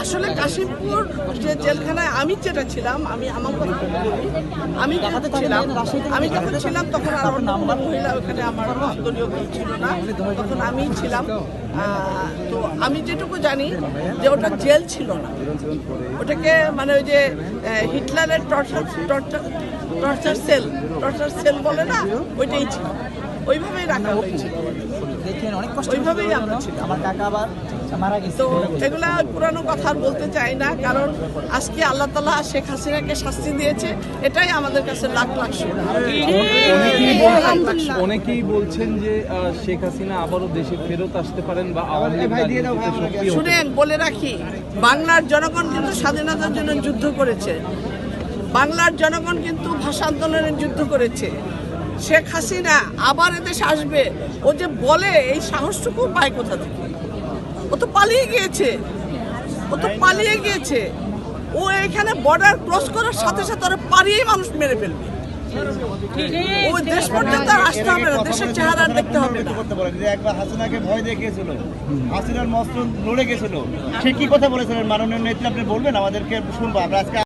আসলে কাশিমপুর যে জেলখানায় আমি যেটা ছিলাম, আমি আমার কথা বলি, আমি যখন ছিলাম তখন আর আমার মহিলা ওখানে আমার দলীয় কেউ ছিল না, তখন আমিই ছিলাম। তো আমি যেটুকু জানি যে ওটা জেল ছিল না, ওটাকে মানে ওই যে হিটলারের টর্চার সেল বলে না, ওইটাই ছিল, ওইভাবেই রাখা হয়েছিল, ওইভাবেই আমরা ছিলাম। আমার কাকা আবার মারা গেছে। তো এগুলা পুরানো কথা বলতে চাই না, কারণ আজকে আল্লাহ তাআলা শেখ হাসিনাকে শাস্তি দিয়েছে, এটাই আমাদের কাছে লাখ লাখ অনেকেই বলছেন যে শেখ হাসিনা আবারও দেশে ফেরত আসতে পারেন বা শুনেন, বলে রাখি, বাংলার জনগণ কিন্তু স্বাধীনতার জন্য যুদ্ধ করেছে, বাংলার জনগণ কিন্তু ভাষা আন্দোলনের যুদ্ধ করেছে। শেখ হাসিনা আবার এদেশে আসবে, ও যে বলে, এই সাহসটুকু পায় কোথা থেকে? ও তো পালিয়ে গিয়েছে, ও এখানে বর্ডার ক্রস করার সাথে সাথে ওরা পালিয়েই মানুষ মেরে ফেলবে। ও দেশ পর্যন্ত আসতে হবে না, দেশের চেহারা দেখতে হবে না। একবার হাসিনাকে ভয় দেখিয়েছিল, হাসিনার মস্ত লড়ে গেছিল, সে কি কথা বলেছিলেন মাননীয় নেত্রী, আপনি বলবেন আমাদেরকে, শুনবো আমরা আজকে।